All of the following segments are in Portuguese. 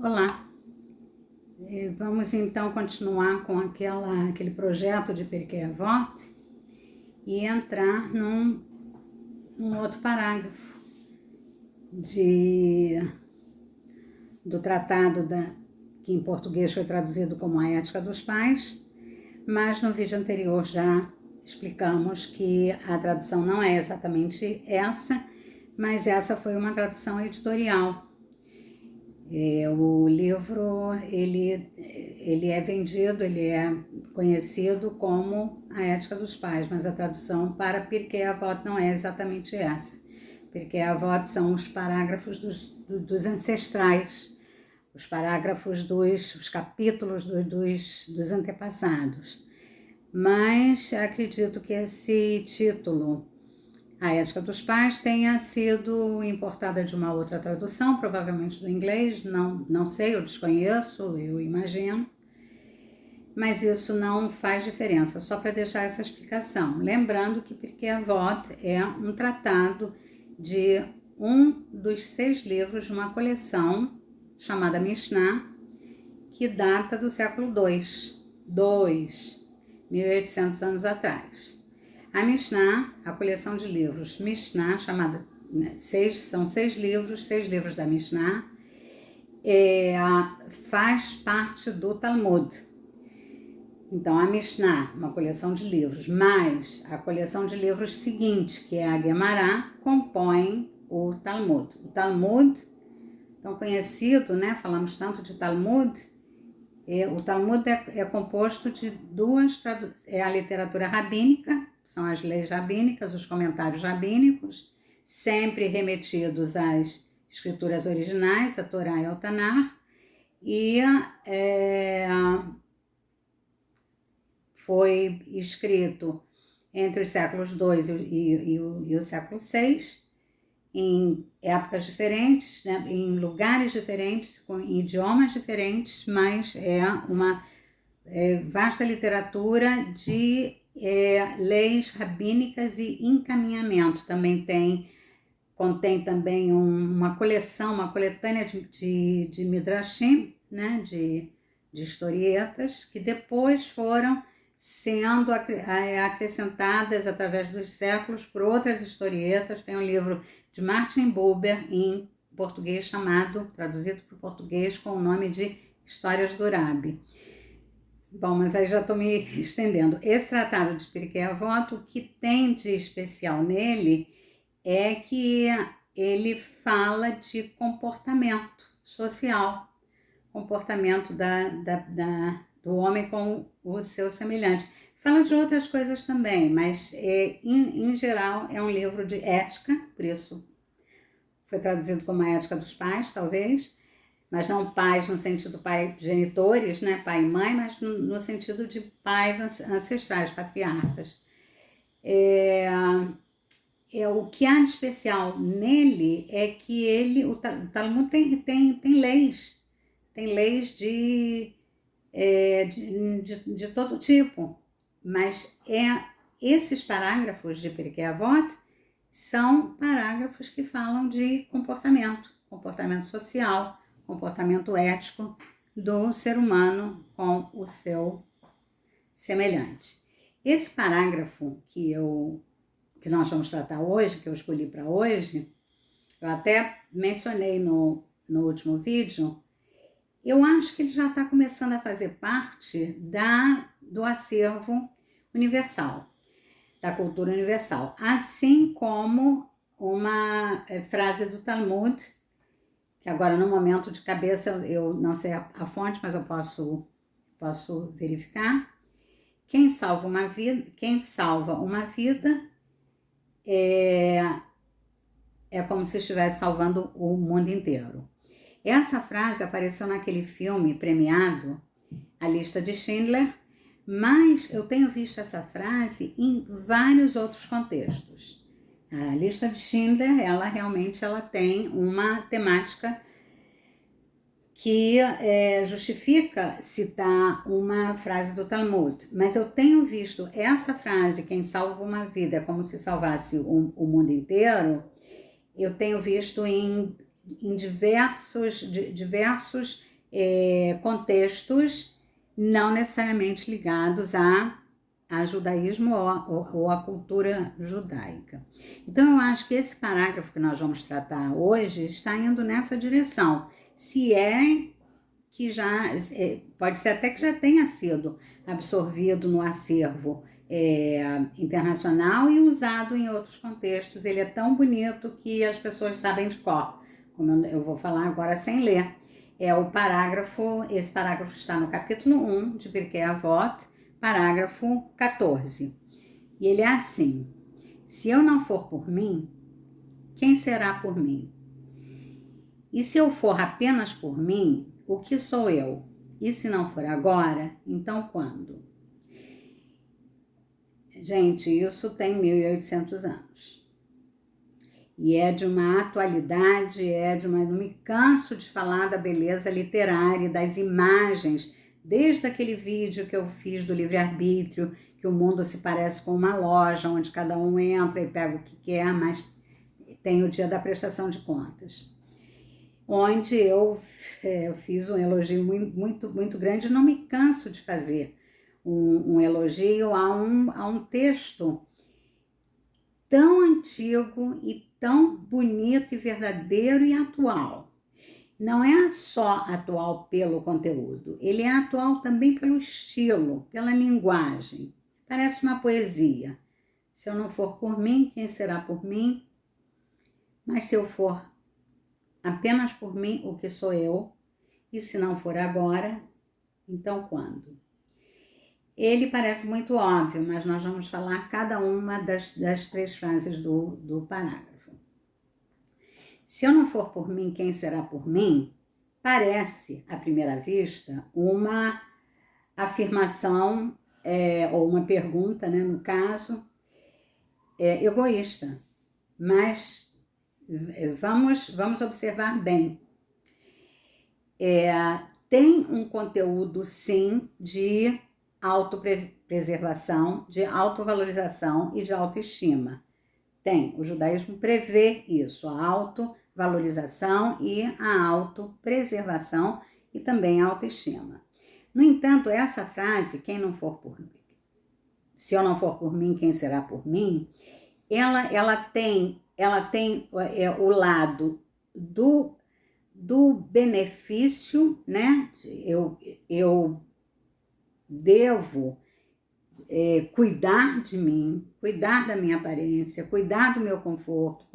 Olá, vamos então continuar com aquele projeto de Pirkei Avot e entrar num outro parágrafo do tratado que em português foi traduzido como A Ética dos Pais, mas no vídeo anterior já explicamos que a tradução não é exatamente essa, mas essa foi uma tradução editorial. O livro, ele é vendido, ele é conhecido como A Ética dos Pais, mas a tradução para Pirkei Avot não é exatamente essa. Pirkei Avot são os parágrafos dos ancestrais, os parágrafos os capítulos dos antepassados. Mas acredito que esse título, A Ética dos Pais, tenha sido importada de uma outra tradução, provavelmente do inglês, não sei, eu desconheço, eu imagino. Mas isso não faz diferença, só para deixar essa explicação. Lembrando que Pirkei Avot é um tratado de um dos 6 livros de uma coleção chamada Mishnah, que data do século II, 1800 anos atrás. A Mishnah, a coleção de livros Mishnah, chamada, são 6 livros da Mishnah, faz parte do Talmud. Então, a Mishnah, uma coleção de livros, mais a coleção de livros seguinte, que é a Gemara, compõe o Talmud. O Talmud, tão conhecido, né? Falamos tanto de Talmud. O Talmud é composto de a literatura rabínica, são as leis rabínicas, os comentários rabínicos, sempre remetidos às escrituras originais, a Torá e ao Tanar, e foi escrito entre os séculos II e o século VI, em épocas diferentes, né, em lugares diferentes, em idiomas diferentes, mas é uma vasta literatura de leis rabínicas e encaminhamento. Também contém também uma coletânea de midrashim, né, de historietas, que depois foram sendo acrescentadas através dos séculos por outras historietas. Tem um livro de Martin Buber em português traduzido para o português com o nome de Histórias do Rabi. Bom, mas aí já estou me estendendo. Esse tratado de Pirkei Avot, o que tem de especial nele é que ele fala de comportamento social, comportamento do homem com o seu semelhante. Fala de outras coisas também, mas em geral é um livro de ética, por isso foi traduzido como A Ética dos Pais, talvez, mas não pais no sentido pai genitores, né, pai e mãe, mas no sentido de pais ancestrais, patriarcas. O que há de especial nele é que o Talmud tem leis de todo tipo, mas esses parágrafos de Pirkei Avot são parágrafos que falam de comportamento social, comportamento ético do ser humano com o seu semelhante. Esse parágrafo que nós vamos tratar hoje, que eu escolhi para hoje, eu até mencionei no último vídeo, eu acho que ele já está começando a fazer parte do acervo universal, da cultura universal, assim como uma frase do Talmud, que agora no momento de cabeça eu não sei a fonte, mas eu posso verificar. Quem salva uma vida é como se estivesse salvando o mundo inteiro. Essa frase apareceu naquele filme premiado, A Lista de Schindler, mas eu tenho visto essa frase em vários outros contextos. A Lista de Schindler, ela realmente tem uma temática que justifica citar uma frase do Talmud, mas eu tenho visto essa frase, quem salva uma vida é como se salvasse o mundo inteiro, eu tenho visto em diversos contextos não necessariamente ligados a judaísmo ou a cultura judaica. Então, eu acho que esse parágrafo que nós vamos tratar hoje está indo nessa direção. Se é que já, pode ser até que já tenha sido absorvido no acervo internacional e usado em outros contextos. Ele é tão bonito que as pessoas sabem de cor, como eu vou falar agora sem ler. Esse parágrafo está no capítulo 1 de Pirkei Avot, parágrafo 14. E ele é assim: se eu não for por mim, quem será por mim? E se eu for apenas por mim, o que sou eu? E se não for agora, então quando? Gente, isso tem 1.800 anos. E é de uma atualidade, não me canso de falar da beleza literária, das imagens, desde aquele vídeo que eu fiz do livre-arbítrio, que o mundo se parece com uma loja, onde cada um entra e pega o que quer, mas tem o dia da prestação de contas. Onde eu fiz um elogio muito grande, não me canso de fazer um elogio a um texto tão antigo e tão bonito e verdadeiro e atual. Não é só atual pelo conteúdo, ele é atual também pelo estilo, pela linguagem. Parece uma poesia. Se eu não for por mim, quem será por mim? Mas se eu for apenas por mim, o que sou eu? E se não for agora, então quando? Ele parece muito óbvio, mas nós vamos falar cada uma das 3 frases do parágrafo. Se eu não for por mim, quem será por mim? Parece, à primeira vista, uma afirmação ou uma pergunta, né, no caso, egoísta. Mas vamos observar bem. Tem um conteúdo, sim, de autopreservação, de autovalorização e de autoestima. Tem, o judaísmo prevê isso, a autovalorização e a autopreservação e também a autoestima. No entanto, essa frase, se eu não for por mim, quem será por mim? Ela tem o lado do benefício, né? Eu devo cuidar de mim, cuidar da minha aparência, cuidar do meu conforto,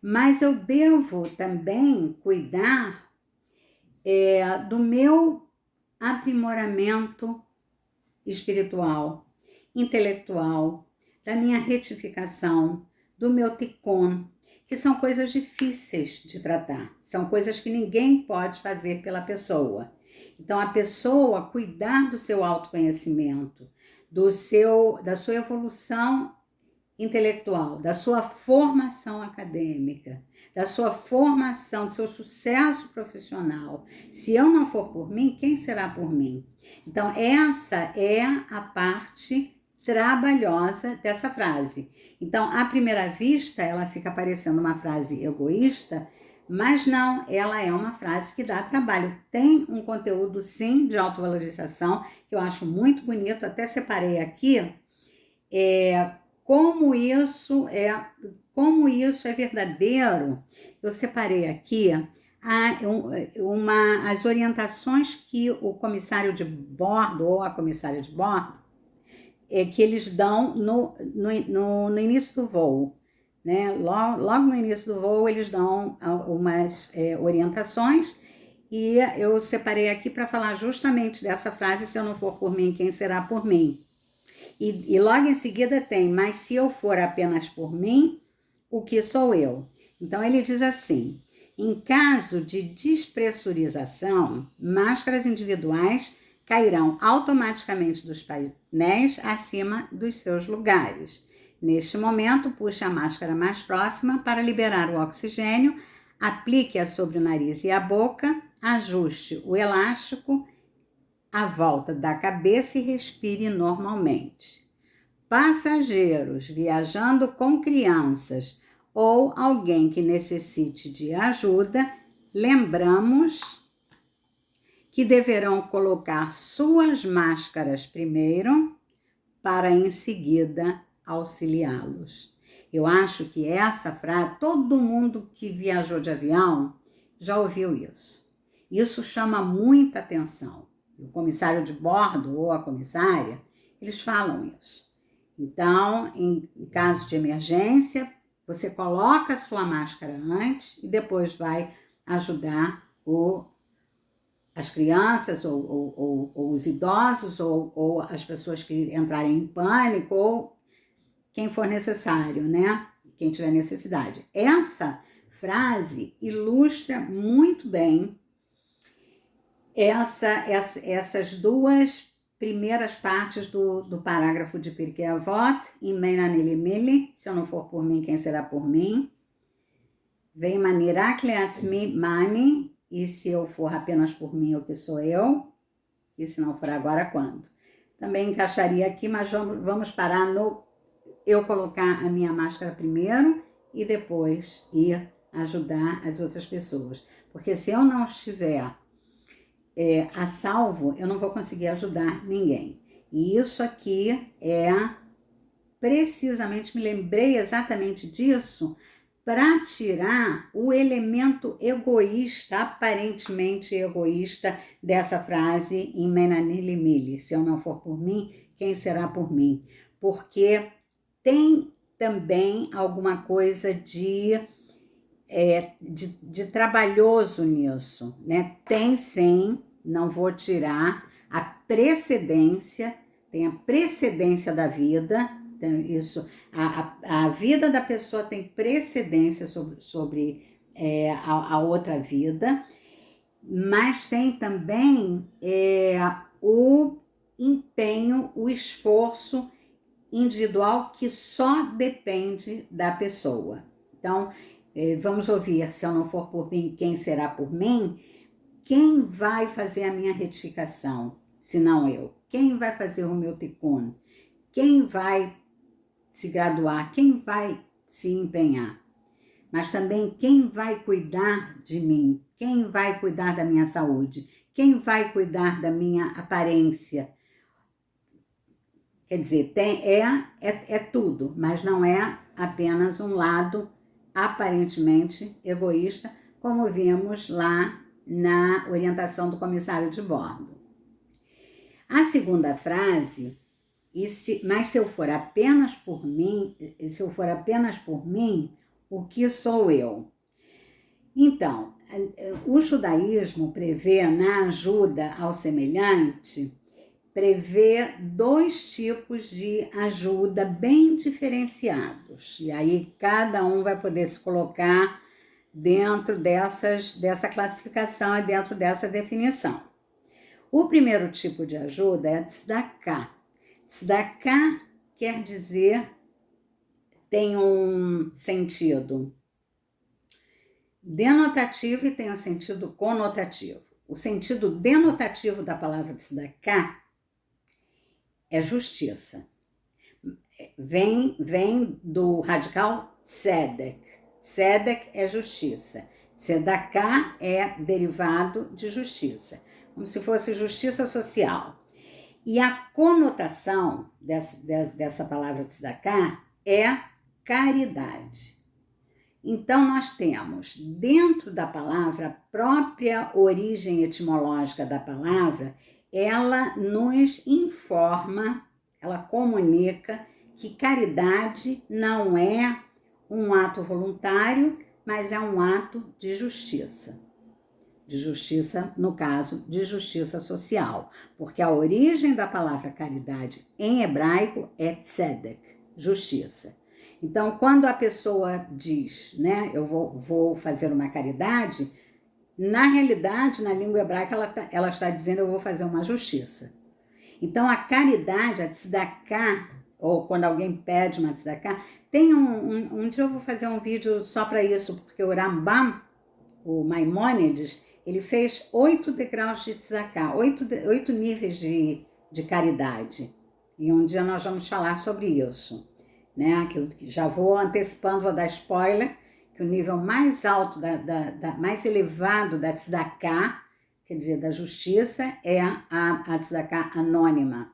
mas eu devo também cuidar do meu aprimoramento espiritual, intelectual, da minha retificação, do meu tikkun, que são coisas difíceis de tratar, são coisas que ninguém pode fazer pela pessoa. Então, a pessoa cuidar do seu autoconhecimento, da sua evolução intelectual, da sua formação acadêmica, da sua formação, do seu sucesso profissional. Se eu não for por mim, quem será por mim? Então, essa é a parte trabalhosa dessa frase. Então, à primeira vista, ela fica parecendo uma frase egoísta, mas não, ela é uma frase que dá trabalho. Tem um conteúdo, sim, de autovalorização, que eu acho muito bonito, até separei aqui, como isso é verdadeiro. Eu separei aqui as orientações que o comissário de bordo ou a comissária de bordo que eles dão no início do voo. Né? Logo no início do voo, eles dão umas orientações e eu separei aqui para falar justamente dessa frase: se eu não for por mim, quem será por mim? E logo em seguida tem: mas se eu for apenas por mim, o que sou eu? Então ele diz assim: em caso de despressurização, máscaras individuais cairão automaticamente dos painéis acima dos seus lugares. Neste momento, puxe a máscara mais próxima para liberar o oxigênio, aplique-a sobre o nariz e a boca, ajuste o elástico à volta da cabeça e respire normalmente. Passageiros viajando com crianças ou alguém que necessite de ajuda, lembramos que deverão colocar suas máscaras primeiro, para em seguida auxiliá-los. Eu acho que essa frase, todo mundo que viajou de avião já ouviu isso. Isso chama muita atenção. O comissário de bordo ou a comissária, eles falam isso. Então, em caso de emergência, você coloca a sua máscara antes e depois vai ajudar as crianças ou os idosos ou as pessoas que entrarem em pânico ou quem for necessário, né? Quem tiver necessidade. Essa frase ilustra muito bem essas duas primeiras partes do parágrafo de Pirkei Avot, Imena Nilimili, se eu não for por mim, quem será por mim? Vem Manirak Leatzmi Mani, e se eu for apenas por mim, o que sou eu? E se não for agora, quando? Também encaixaria aqui, mas vamos parar no eu colocar a minha máscara primeiro e depois ir ajudar as outras pessoas. Porque se eu não estiver a salvo, eu não vou conseguir ajudar ninguém. E isso aqui precisamente, me lembrei exatamente disso, para tirar o elemento egoísta, aparentemente egoísta, dessa frase em Menanilimili. Se eu não for por mim, quem será por mim? Porque tem também alguma coisa de trabalhoso nisso, né? Tem sim, não vou tirar a precedência, tem a precedência da vida, então isso, a vida da pessoa tem precedência sobre a outra vida, mas tem também o empenho, o esforço individual que só depende da pessoa. Então, vamos ouvir, se eu não for por mim, quem será por mim? Quem vai fazer a minha retificação, se não eu? Quem vai fazer o meu tikkun? Quem vai se graduar? Quem vai se empenhar? Mas também quem vai cuidar de mim? Quem vai cuidar da minha saúde? Quem vai cuidar da minha aparência? Quer dizer, é tudo, mas não é apenas um lado aparentemente egoísta, como vimos lá na orientação do comissário de bordo. A segunda frase, mas se eu for apenas por mim, o que sou eu? Então, o judaísmo prevê na ajuda ao semelhante, prevê dois tipos de ajuda bem diferenciados. E aí cada um vai poder se colocar dentro dessa classificação e dentro dessa definição. O primeiro tipo de ajuda é a tzedakah. Tzedakah quer dizer, tem um sentido denotativo e tem um sentido conotativo. O sentido denotativo da palavra tzedakah é justiça. Vem do radical tzedek. Tzedek é justiça. Tzedakah é derivado de justiça, como se fosse justiça social. E a conotação dessa palavra tzedakah é caridade. Então, nós temos dentro da palavra, a própria origem etimológica da palavra, ela nos informa, ela comunica que caridade não é um ato voluntário, mas é um ato de justiça. De justiça, no caso, de justiça social. Porque a origem da palavra caridade em hebraico é tzedek, justiça. Então, quando a pessoa diz, né, eu vou fazer uma caridade, na realidade, na língua hebraica, ela está dizendo, eu vou fazer uma justiça. Então, a caridade, a tzedakah, ou quando alguém pede uma tzedakah, tem um dia eu vou fazer um vídeo só para isso, porque o Rambam, o Maimônides, ele fez 8 degraus de tzedakah, 8 níveis de caridade. E um dia nós vamos falar sobre isso, né? Que eu já vou antecipando, vou dar spoiler, que o nível mais alto, mais elevado da tzedakah quer dizer, da justiça, é a tzedakah anônima.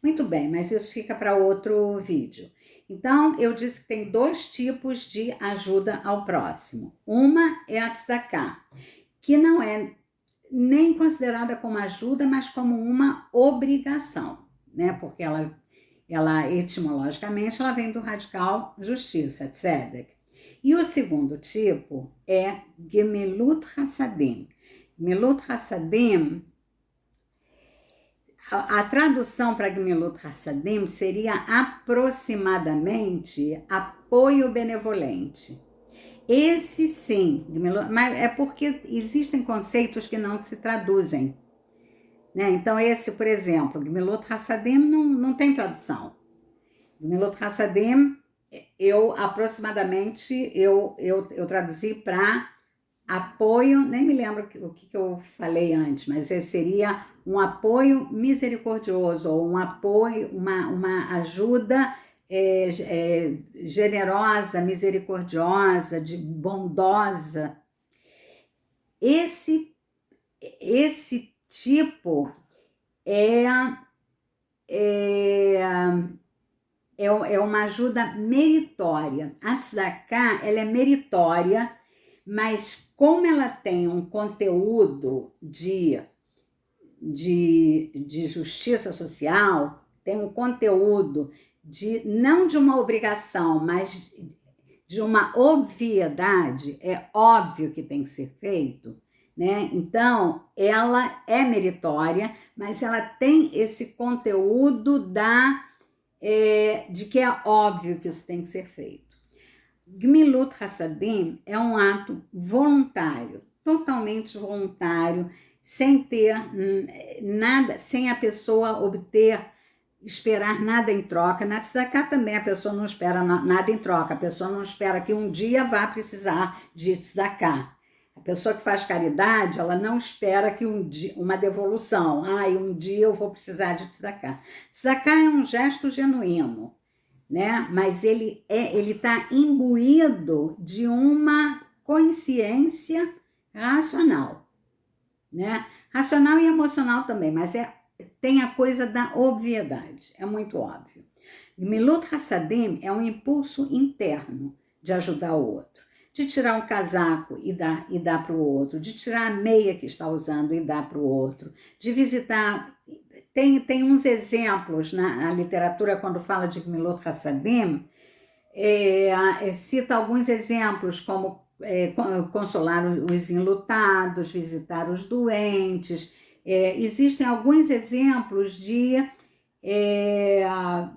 Muito bem, mas isso fica para outro vídeo. Então, eu disse que tem 2 tipos de ajuda ao próximo. Uma é a tzedakah, que não é nem considerada como ajuda, mas como uma obrigação, né? Porque ela etimologicamente, ela vem do radical justiça, tzedek. E o segundo tipo é Gemilut Hassadim. Gemilut Hassadim, a tradução para Gemilut Hassadim seria aproximadamente apoio benevolente. Esse sim, mas é porque existem conceitos que não se traduzem, né? Então esse, por exemplo, Gemilut Hassadim não tem tradução. Gemilut Hassadim, eu traduzi para apoio, nem me lembro o que eu falei antes, mas seria um apoio misericordioso, ou um apoio, uma ajuda generosa, misericordiosa, bondosa. Esse tipo é uma ajuda meritória. A tzedakah, ela é meritória, mas como ela tem um conteúdo de justiça social, tem um conteúdo não de uma obrigação, mas de uma obviedade, é óbvio que tem que ser feito, né? Então, ela é meritória, mas ela tem esse conteúdo de que é óbvio que isso tem que ser feito. Gemilut Hassadim é um ato voluntário, totalmente voluntário, sem ter nada, sem a pessoa esperar nada em troca. Na tzedakah também a pessoa não espera nada em troca, a pessoa não espera que um dia vá precisar de tzedakah. A pessoa que faz caridade, ela não espera que uma devolução. Um dia eu vou precisar de tzedakah. Tzedakah é um gesto genuíno, né? Mas ele está imbuído de uma consciência racional, né? Racional e emocional também, mas tem a coisa da obviedade, é muito óbvio. Gemilut Hassadim é um impulso interno de ajudar o outro, de tirar um casaco e dar para o outro, de tirar a meia que está usando e dar para o outro, de visitar. Tem uns exemplos na literatura, quando fala de Gemilut Hassadim, cita alguns exemplos, como consolar os enlutados, visitar os doentes. Existem alguns exemplos de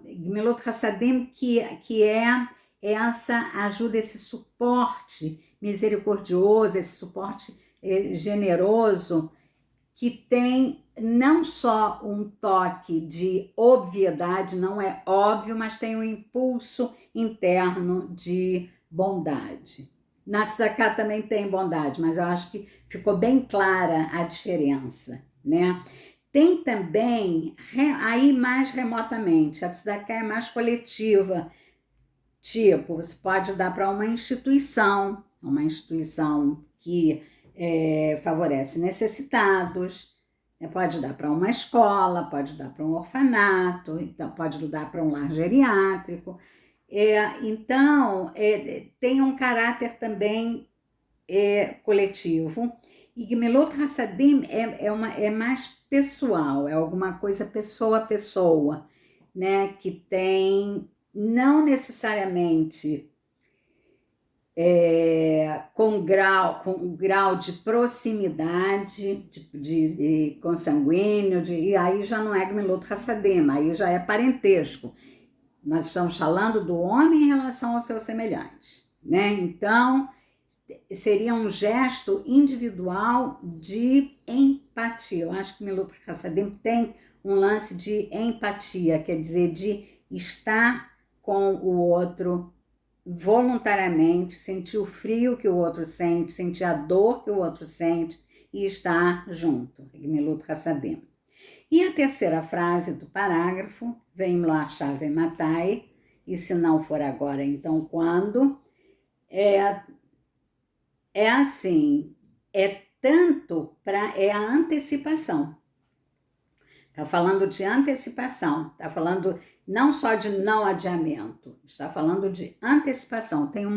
Gemilut Hassadim que é essa ajuda, esse suporte misericordioso, esse suporte generoso, que tem não só um toque de obviedade, não é óbvio, mas tem um impulso interno de bondade. Na tzedakah também tem bondade, mas eu acho que ficou bem clara a diferença, né? Tem também, aí mais remotamente, a tzedakah é mais coletiva, tipo, você pode dar para uma instituição que favorece necessitados, pode dar para uma escola, pode dar para um orfanato, então pode dar para um lar geriátrico. Então, tem um caráter também coletivo. E Gemilut Hassadim é mais pessoal, é alguma coisa pessoa a pessoa, né? Que tem não necessariamente com grau de proximidade, de consanguíneo, e aí já não é Gemilut Hassadim, aí já é parentesco. Nós estamos falando do homem em relação ao seu semelhante, né? Então, seria um gesto individual de empatia. Eu acho que Gemilut Hassadim tem um lance de empatia, quer dizer, de estar com o outro voluntariamente, sentir o frio que o outro sente, sentir a dor que o outro sente e estar junto. Gemilut Hassadim. E a terceira frase do parágrafo, vem lo achar matai, e se não for agora, então quando? É assim, é tanto é a antecipação. Está falando de antecipação, está falando não só de não adiamento, está falando de antecipação. Tem um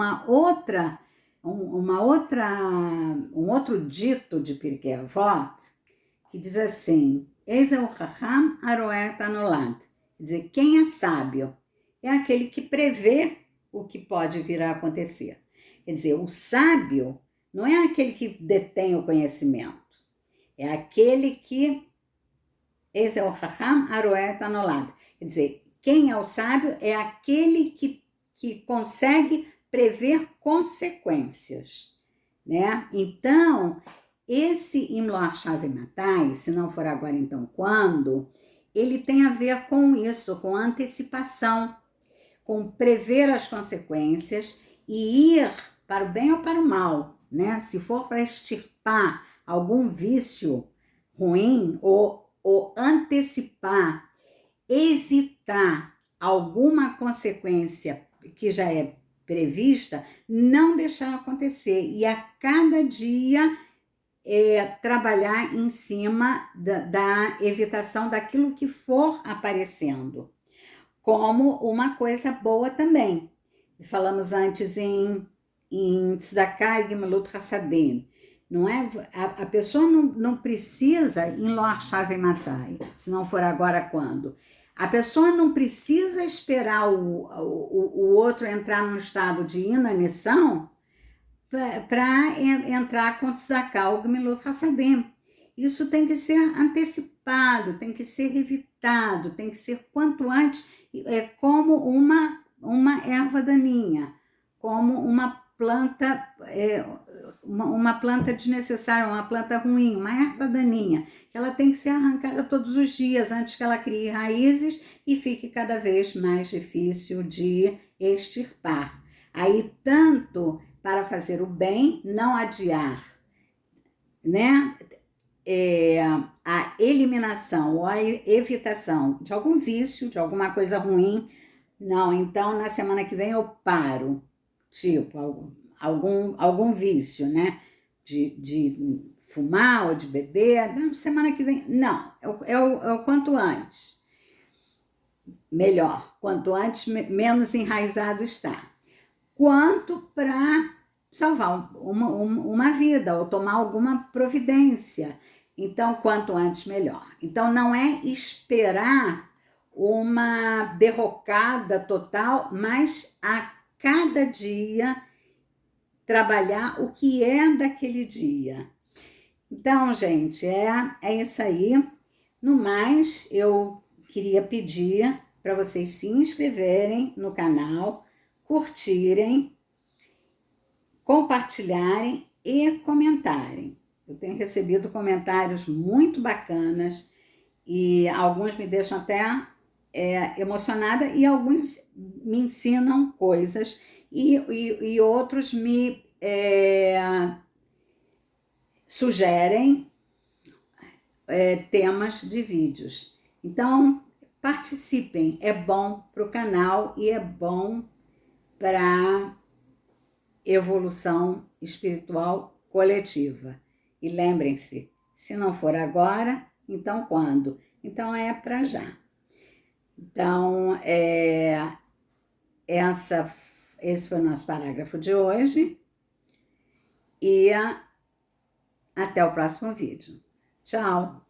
outro dito de Pirkei Avot que diz assim: Eis é o Chacham aroé tanolad. Quer dizer, quem é sábio é aquele que prevê o que pode vir a acontecer. Quer dizer, o sábio não é aquele que detém o conhecimento, é aquele que... Esse é o Chacham aroé tanolad. Quer dizer, quem é o sábio é aquele que consegue prever consequências, né? Então, esse Im lo achav matai, se não for agora, então quando, ele tem a ver com isso, com antecipação, com prever as consequências e ir para o bem ou para o mal, né? Se for para extirpar algum vício ruim ou antecipar, evitar alguma consequência que já é prevista, não deixar acontecer. E a cada dia trabalhar em cima da evitação daquilo que for aparecendo, como uma coisa boa também. Falamos antes em Tzedakah e Gemilut Hassadim. Não é? A pessoa não precisa em lo achav matai, se não for agora quando. A pessoa não precisa esperar o outro entrar num estado de inanição para entrar com tzedakah ou gemilut hassadim. Isso tem que ser antecipado, tem que ser evitado, tem que ser quanto antes, como uma erva daninha, como uma planta, uma planta desnecessária, uma planta ruim, uma erva daninha, que ela tem que ser arrancada todos os dias antes que ela crie raízes e fique cada vez mais difícil de extirpar. Aí, tanto para fazer o bem, não adiar, né? A eliminação ou a evitação de algum vício, de alguma coisa ruim. Não, então na semana que vem eu paro, tipo, algum vício, né? De fumar ou de beber. Não, semana que vem, não, é o quanto antes. Melhor, quanto antes, menos enraizado está. Quanto para salvar uma vida ou tomar alguma providência. Então, quanto antes, melhor. Então, não é esperar uma derrocada total, mas a cada dia trabalhar o que é daquele dia. Então, gente, é isso aí. No mais, eu queria pedir para vocês se inscreverem no canal, curtirem, compartilharem e comentarem. Eu tenho recebido comentários muito bacanas e alguns me deixam até emocionada e alguns me ensinam coisas e outros me sugerem temas de vídeos. Então, participem, é bom para o canal e é bom para evolução espiritual coletiva. E lembrem-se, se não for agora, então quando? Então é para já. Então, esse foi o nosso parágrafo de hoje e até o próximo vídeo. Tchau!